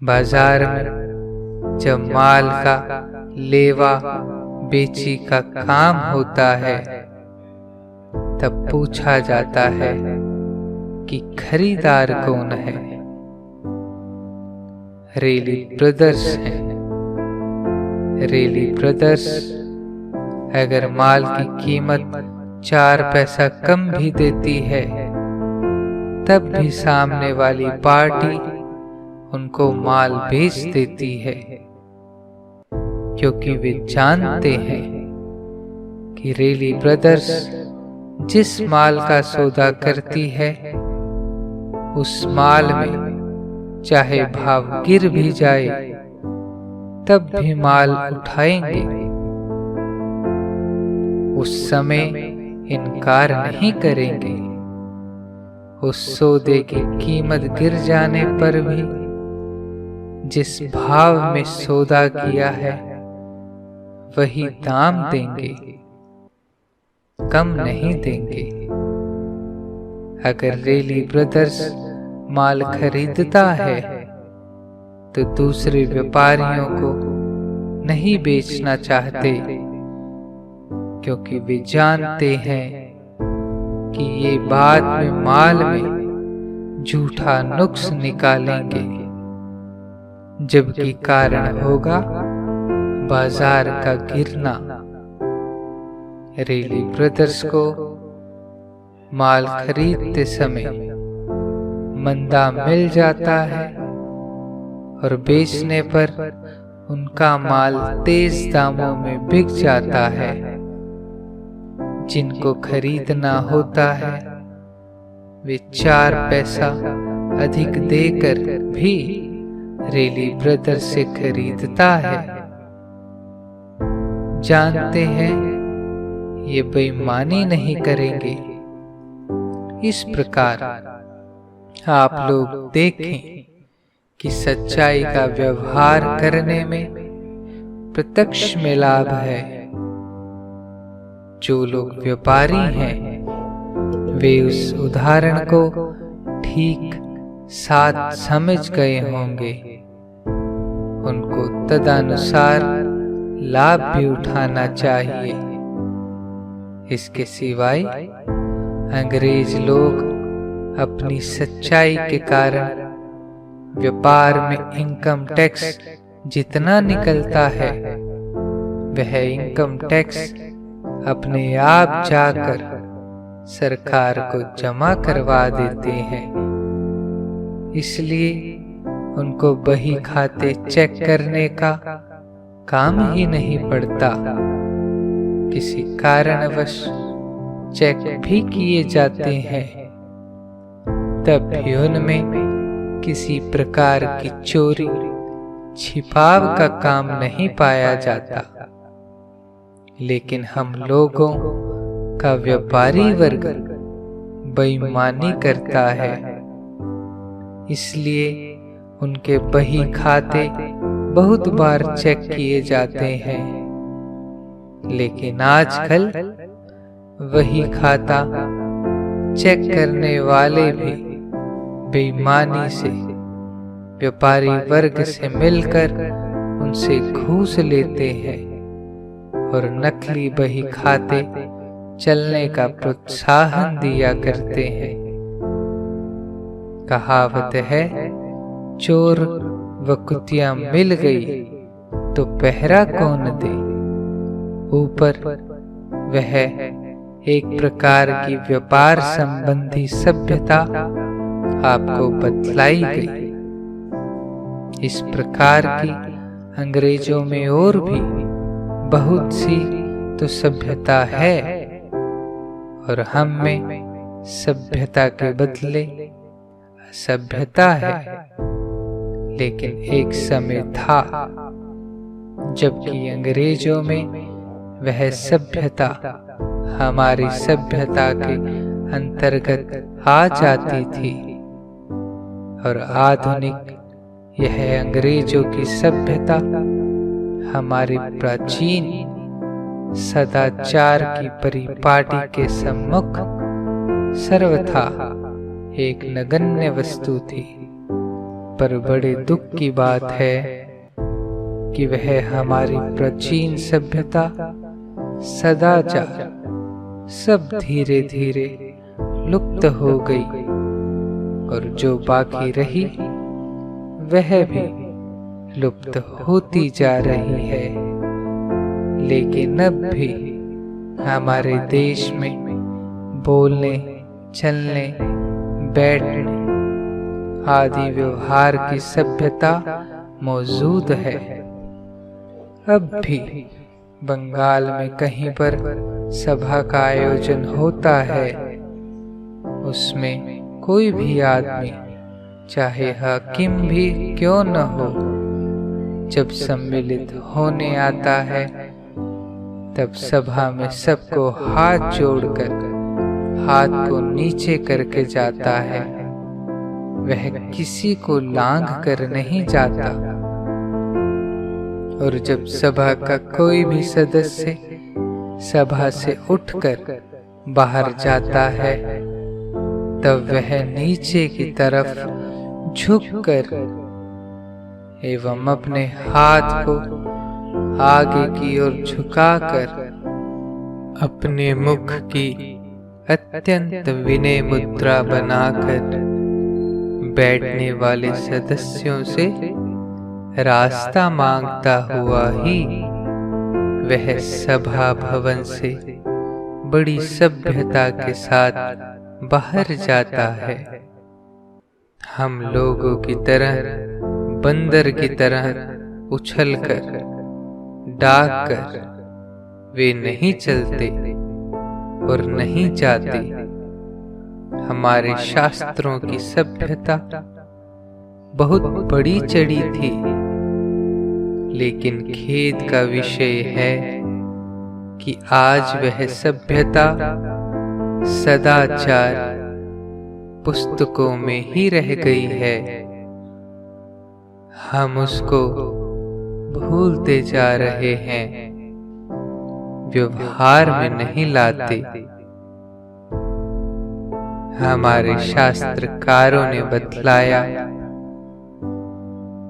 बाजार में जब माल का लेवा बेची का काम होता है तब पूछा जाता है कि खरीदार कौन है। रेली ब्रदर्स हैं। रेली ब्रदर्स अगर माल की कीमत 4 पैसा कम भी देती है तब भी सामने वाली पार्टी उनको माल बेच देती है, क्योंकि वे जानते हैं कि रेली ब्रदर्स जिस माल का सौदा करती है उस माल में चाहे भाव गिर भी जाए तब भी माल उठाएंगे। उस समय इनकार नहीं करेंगे। उस सौदे की कीमत गिर जाने पर भी जिस भाव में सौदा किया है वही दाम देंगे, कम नहीं देंगे। अगर रेली ब्रदर्स माल खरीदता है तो दूसरे व्यापारियों को नहीं बेचना चाहते, क्योंकि वे जानते हैं कि ये बाद में माल में झूठा नुक्स निकालेंगे, जबकि कारण होगा बाजार का गिरना। रेली ब्रदर्स को माल खरीदते समय मंदा मिल जाता है और बेचने पर उनका माल तेज दामों में बिक जाता है। जिनको खरीदना होता है वे 4 पैसा अधिक देकर भी रेली ब्रदर्स से खरीदता है। जानते हैं ये बेईमानी नहीं करेंगे। इस प्रकार आप लोग देखें कि सच्चाई का व्यवहार करने में प्रत्यक्ष में लाभ है। जो लोग व्यापारी हैं वे उस उदाहरण को ठीक साथ समझ गए होंगे। उनको तदनुसार लाभ भी उठाना चाहिए। इसके सिवाय अंग्रेज लोग अपनी सच्चाई के कारण व्यापार में इनकम टैक्स जितना निकलता है वह इनकम टैक्स अपने आप जाकर सरकार को जमा करवा देते हैं। इसलिए उनको बही खाते चेक करने का काम ही नहीं पड़ता। किसी कारणवश चेक भी किए जाते हैं तब भी उनमें किसी प्रकार की चोरी छिपाव का काम नहीं पाया जाता। लेकिन हम लोगों का व्यापारी वर्ग बेईमानी करता है, इसलिए उनके बही खाते बहुत बार चेक किए जाते हैं। लेकिन आजकल वही खाता चेक करने वाले भी बेईमानी से व्यापारी वर्ग से मिलकर उनसे घूस लेते हैं और नकली बही खाते चलने का प्रोत्साहन दिया करते हैं। कहावत है, चोर व कुतिया मिल गई तो पहरा कौन दे। ऊपर वह एक प्रकार की व्यापार संबंधी सभ्यता आपको बतलाई गई। इस प्रकार की अंग्रेजों में और भी बहुत सी तो सभ्यता है और हम में सभ्यता के बदले असभ्यता है। लेकिन एक समय था जबकि अंग्रेजों में वह सभ्यता हमारी सभ्यता के अंतर्गत आ जाती थी और आधुनिक यह अंग्रेजों की सभ्यता हमारी प्राचीन सदाचार की परिपाटी के सम्मुख सर्वथा एक नगण्य वस्तु थी। पर बड़े दुख की बात है कि वह हमारी प्राचीन सभ्यता, सदाचार सब धीरे धीरे लुप्त हो गई, और जो बाकी रही वह भी लुप्त होती जा रही है। लेकिन अब भी हमारे देश में बोलने, चलने, बैठने आदि व्यवहार की सभ्यता मौजूद है। अब भी बंगाल में कहीं पर सभा का आयोजन होता है, उसमें कोई भी आदमी, चाहे हाकिम भी क्यों न हो, जब सम्मिलित होने आता है तब सभा में सबको हाथ जोड़कर हाथ को नीचे करके जाता है। वह किसी को लांघ कर नहीं जाता। और जब सभा का कोई भी सदस्य सभा से उठकर बाहर जाता है तब वह नीचे की तरफ झुककर एवं अपने हाथ को आगे की ओर झुकाकर अपने मुख की अत्यंत विनय मुद्रा बनाकर बैठने वाले सदस्यों से रास्ता मांगता हुआ ही वह सभा भवन से बड़ी सभ्यता के साथ बाहर जाता है। हम लोगों की तरह बंदर की तरह उछलकर, डाककर वे नहीं चलते और नहीं जाते। हमारे शास्त्रों की सभ्यता बहुत बड़ी चढ़ी थी, लेकिन खेद का विषय है कि आज वह सभ्यता, सदाचार पुस्तकों में ही रह गई है। हम उसको भूलते जा रहे हैं, व्यवहार में नहीं लाते। हमारे शास्त्रकारों ने बतलाया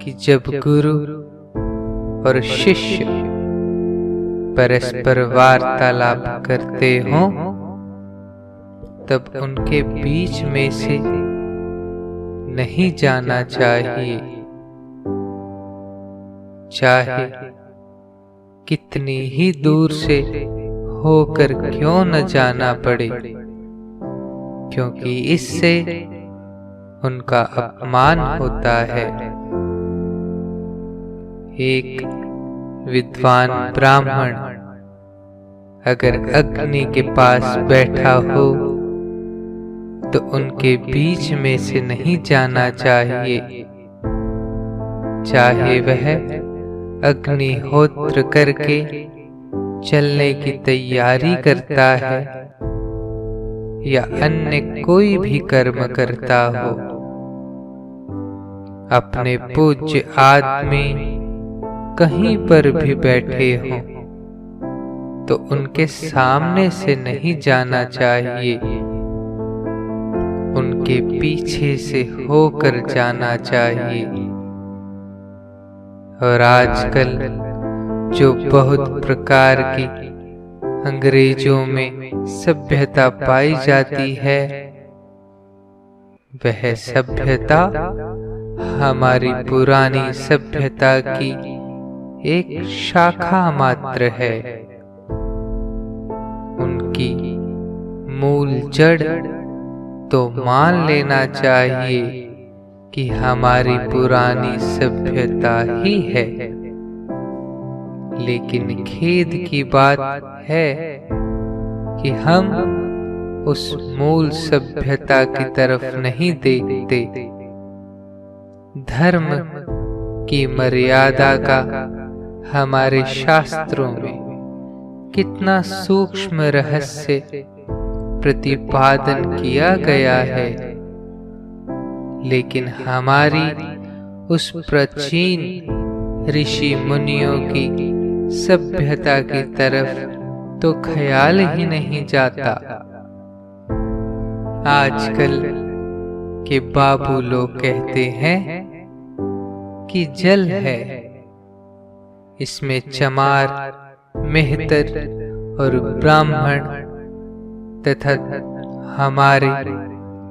कि जब गुरु और शिष्य परस्पर वार्तालाप करते हों तब उनके बीच में से नहीं जाना चाहिए, चाहे कितनी ही दूर से होकर क्यों न जाना पड़े, क्योंकि इससे उनका अपमान होता है। एक विद्वान ब्राह्मण अगर अग्नि के पास बैठा हो तो उनके बीच में से नहीं जाना चाहिए, चाहे वह अग्निहोत्र करके चलने की तैयारी करता है या अन्य कोई भी कर्म करता हो। अपने पूज्य आदमी कहीं पर भी बैठे हों तो उनके सामने से नहीं जाना चाहिए, उनके पीछे से होकर जाना चाहिए। और आजकल जो बहुत प्रकार की अंग्रेजों में सभ्यता पाई जाती है, वह सभ्यता हमारी पुरानी सभ्यता की एक शाखा मात्र है। उनकी मूल जड़ तो मान लेना चाहिए कि हमारी पुरानी सभ्यता ही है, लेकिन खेद की बात है कि हम उस मूल सभ्यता की तरफ नहीं देखते। धर्म की मर्यादा का हमारे शास्त्रों में कितना सूक्ष्म रहस्य प्रतिपादन किया गया है, लेकिन हमारी उस प्राचीन ऋषि मुनियों की सभ्यता की तरफ तो ख्याल ही नहीं जाता। आजकल के बाबू लोग कहते हैं कि जल है। इसमें चमार, मेहतर और ब्राह्मण तथा हमारे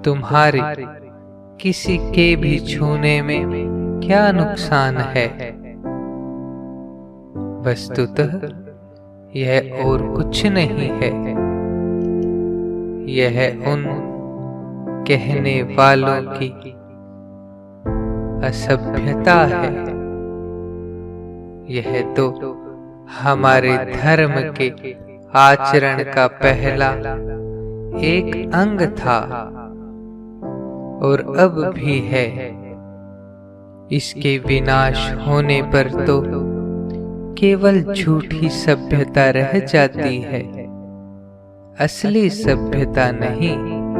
तुम्हारे किसी के भी छूने में क्या नुकसान है। वस्तुतः यह और कुछ नहीं है, यह उन कहने वालों की असभ्यता है। यह तो हमारे धर्म के आचरण का पहला एक अंग था और अब भी है। इसके विनाश होने पर तो केवल झूठी सभ्यता रह जाती है, असली सभ्यता नहीं।